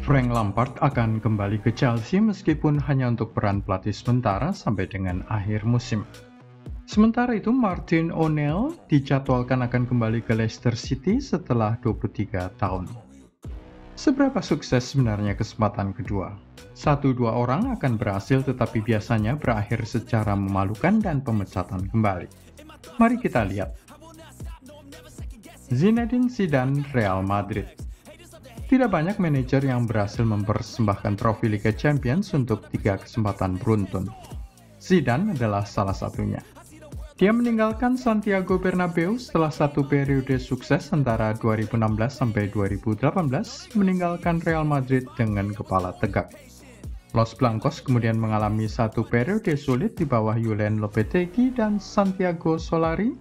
Frank Lampard akan kembali ke Chelsea meskipun hanya untuk peran pelatih sementara sampai dengan akhir musim. Sementara itu, Martin O'Neill dijadwalkan akan kembali ke Leicester City setelah 23 tahun. Seberapa sukses sebenarnya kesempatan kedua? 1-2 orang akan berhasil, tetapi biasanya berakhir secara memalukan dan pemecatan kembali. Mari kita lihat. Zinedine Zidane, Real Madrid. Tidak banyak manajer yang berhasil mempersembahkan trofi Liga Champions untuk 3 kesempatan beruntun. Zidane adalah salah satunya. Dia meninggalkan Santiago Bernabeu setelah satu periode sukses antara 2016 sampai 2018, meninggalkan Real Madrid dengan kepala tegak. Los Blancos kemudian mengalami satu periode sulit di bawah Julen Lopetegui dan Santiago Solari,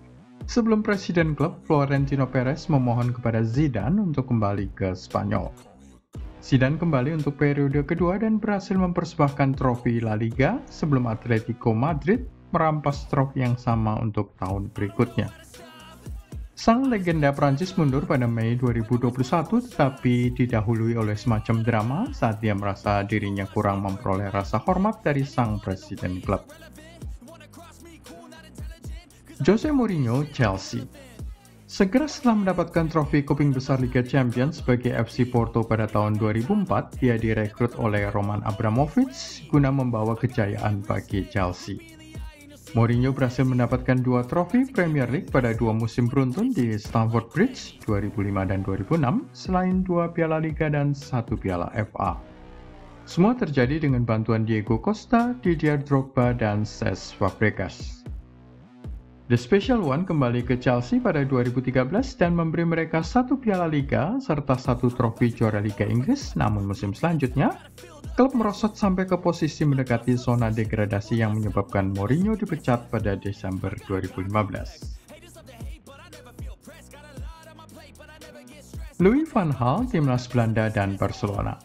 sebelum presiden klub Florentino Perez memohon kepada Zidane untuk kembali ke Spanyol. Zidane kembali untuk periode kedua dan berhasil mempersembahkan trofi La Liga sebelum Atletico Madrid merampas trofi yang sama untuk tahun berikutnya. Sang legenda Prancis mundur pada Mei 2021, tetapi didahului oleh semacam drama saat dia merasa dirinya kurang memperoleh rasa hormat dari sang presiden klub. Jose Mourinho, Chelsea. Segera setelah mendapatkan trofi kuping besar Liga Champions sebagai FC Porto pada tahun 2004, dia direkrut oleh Roman Abramovich guna membawa kejayaan bagi Chelsea. Mourinho berhasil mendapatkan 2 trofi Premier League pada 2 musim beruntun di Stamford Bridge 2005 dan 2006, selain 2 Piala Liga dan 1 Piala FA. Semua terjadi dengan bantuan Diego Costa, Didier Drogba, dan Cesc Fabregas. The Special One kembali ke Chelsea pada 2013 dan memberi mereka 1 Piala Liga serta 1 trofi juara Liga Inggris. Namun musim selanjutnya, klub merosot sampai ke posisi mendekati zona degradasi yang menyebabkan Mourinho dipecat pada Desember 2015. Louis van Gaal, timnas Belanda dan Barcelona.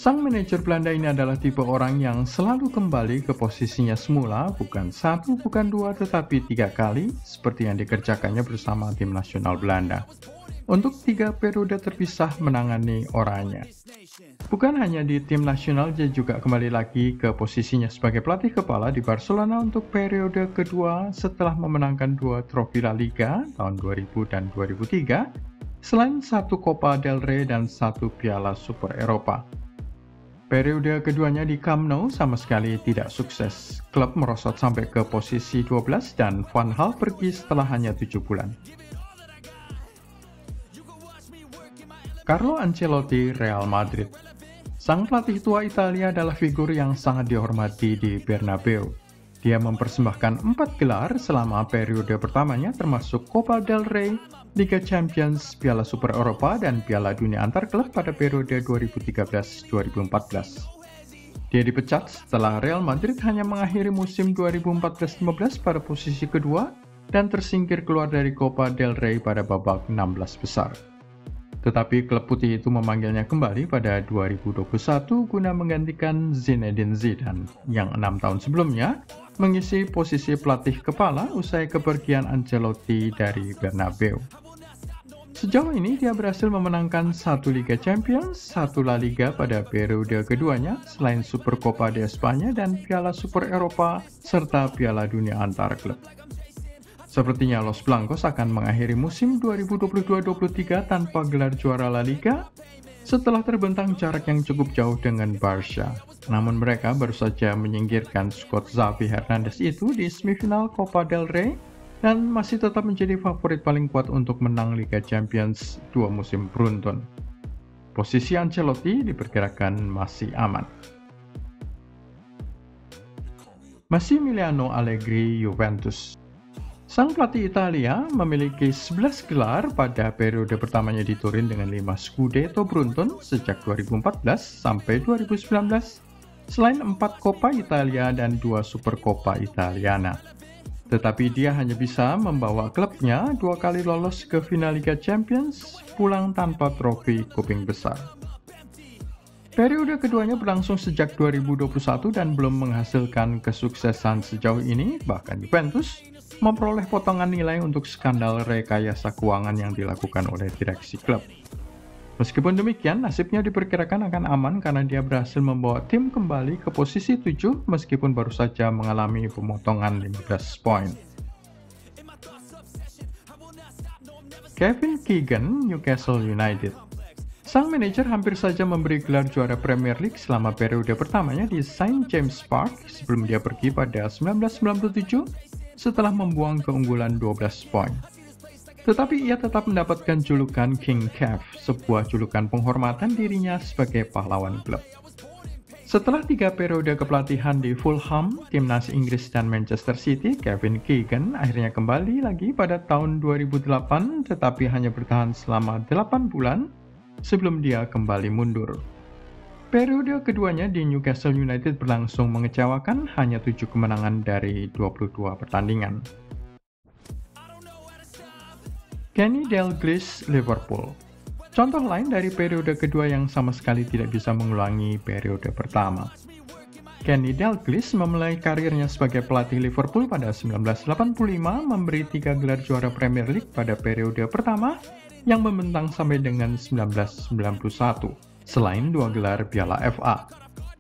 Sang manajer Belanda ini adalah tipe orang yang selalu kembali ke posisinya semula, bukan 1, bukan 2, tetapi 3 kali, seperti yang dikerjakannya bersama tim nasional Belanda. Untuk 3 periode terpisah menangani Oranje. Bukan hanya di tim nasional, dia juga kembali lagi ke posisinya sebagai pelatih kepala di Barcelona untuk periode kedua setelah memenangkan 2 trofi La Liga tahun 2000 dan 2003, selain 1 Copa del Rey dan 1 Piala Super Eropa. Periode keduanya di Camp Nou sama sekali tidak sukses. Klub merosot sampai ke posisi 12 dan Van Gaal pergi setelah hanya 7 bulan. Carlo Ancelotti, Real Madrid. Sang pelatih tua Italia adalah figur yang sangat dihormati di Bernabeu. Dia mempersembahkan 4 gelar selama periode pertamanya, termasuk Copa del Rey, Liga Champions, Piala Super Eropa, dan Piala Dunia Antar Klub pada periode 2013-2014. Dia dipecat setelah Real Madrid hanya mengakhiri musim 2014-15 pada posisi kedua dan tersingkir keluar dari Copa del Rey pada babak 16 besar. Tetapi klub putih itu memanggilnya kembali pada 2021 guna menggantikan Zinedine Zidane yang 6 tahun sebelumnya mengisi posisi pelatih kepala usai kepergian Ancelotti dari Bernabeu. Sejauh ini dia berhasil memenangkan 1 Liga Champions, 1 La Liga pada periode keduanya, selain Super Copa de España dan Piala Super Eropa serta Piala Dunia Antar Klub. Sepertinya Los Blancos akan mengakhiri musim 2022-23 tanpa gelar juara La Liga setelah terbentang jarak yang cukup jauh dengan Barca. Namun mereka baru saja menyingkirkan skuad Xavi Hernandez itu di semifinal Copa del Rey dan masih tetap menjadi favorit paling kuat untuk menang Liga Champions 2 musim beruntun. Posisi Ancelotti diperkirakan masih aman. Massimiliano Allegri, Juventus. Sang pelatih Italia memiliki 11 gelar pada periode pertamanya di Turin dengan 5 Scudetto beruntun sejak 2014 sampai 2019, selain 4 Coppa Italia dan 2 Supercoppa Italiana. Tetapi dia hanya bisa membawa klubnya 2 kali lolos ke final Liga Champions, pulang tanpa trofi kuping besar. Periode keduanya berlangsung sejak 2021 dan belum menghasilkan kesuksesan sejauh ini, bahkan Juventus memperoleh potongan nilai untuk skandal rekayasa keuangan yang dilakukan oleh direksi klub. Meskipun demikian, nasibnya diperkirakan akan aman karena dia berhasil membawa tim kembali ke posisi 7 meskipun baru saja mengalami pemotongan 15 poin. Kevin Keegan, Newcastle United. Sang manajer hampir saja memberi gelar juara Premier League selama periode pertamanya di St. James Park sebelum dia pergi pada 1997 setelah membuang keunggulan 12 poin. Tetapi ia tetap mendapatkan julukan King Kev, sebuah julukan penghormatan dirinya sebagai pahlawan klub. Setelah 3 periode kepelatihan di Fulham, timnas Inggris dan Manchester City, Kevin Keegan akhirnya kembali lagi pada tahun 2008 tetapi hanya bertahan selama 8 bulan sebelum dia kembali mundur. Periode keduanya di Newcastle United berlangsung mengecewakan, hanya 7 kemenangan dari 22 pertandingan. Kenny Dalglish, Liverpool. Contoh lain dari periode kedua yang sama sekali tidak bisa mengulangi periode pertama. Kenny Dalglish memulai karirnya sebagai pelatih Liverpool pada 1985, memberi 3 gelar juara Premier League pada periode pertama yang membentang sampai dengan 1991, selain 2 gelar Piala FA.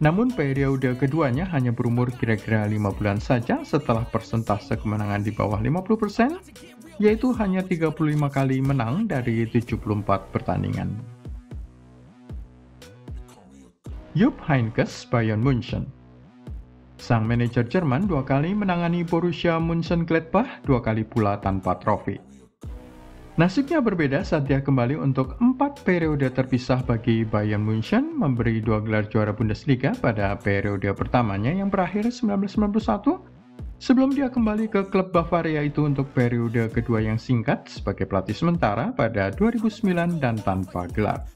Namun periode keduanya hanya berumur kira-kira 5 bulan saja setelah persentase kemenangan di bawah 50%, yaitu hanya 35 kali menang dari 74 pertandingan. Jupp Heynckes, Bayern München. Sang manajer Jerman 2 kali menangani Borussia Mönchengladbach, 2 kali pula tanpa trofi. Nasibnya berbeda saat dia kembali untuk 4 periode terpisah bagi Bayern München, memberi 2 gelar juara Bundesliga pada periode pertamanya yang berakhir 1991, sebelum dia kembali ke klub Bavaria itu untuk periode kedua yang singkat sebagai pelatih sementara pada 2009 dan tanpa gelar.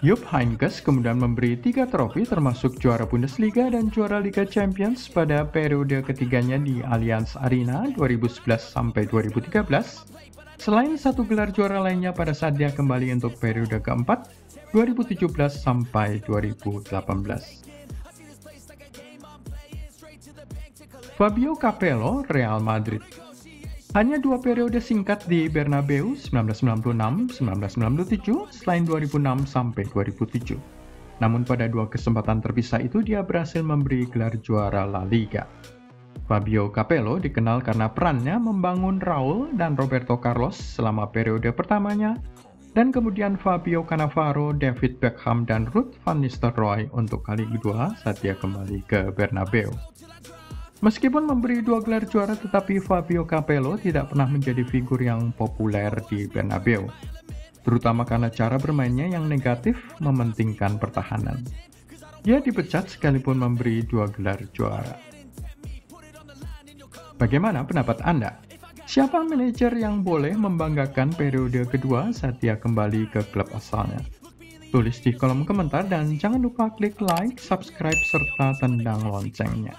Jupp Heynckes kemudian memberi 3 trofi termasuk juara Bundesliga dan juara Liga Champions pada periode ketiganya di Allianz Arena 2011-2013, selain 1 gelar juara lainnya pada saat dia kembali untuk periode keempat 2017-2018. Fabio Capello, Real Madrid. Hanya 2 periode singkat di Bernabeu 1996-1997 selain 2006 sampai 2007. Namun pada 2 kesempatan terpisah itu dia berhasil memberi gelar juara La Liga. Fabio Capello dikenal karena perannya membangun Raul dan Roberto Carlos selama periode pertamanya, dan kemudian Fabio Cannavaro, David Beckham, dan Ruud van Nistelrooy untuk kali kedua saat dia kembali ke Bernabeu. Meskipun memberi 2 gelar juara, tetapi Fabio Capello tidak pernah menjadi figur yang populer di Bernabeu, terutama karena cara bermainnya yang negatif mementingkan pertahanan. Dia dipecat sekalipun memberi 2 gelar juara. Bagaimana pendapat Anda? Siapa manajer yang boleh membanggakan periode kedua saat dia kembali ke klub asalnya? Tulis di kolom komentar dan jangan lupa klik like, subscribe, serta tendang loncengnya.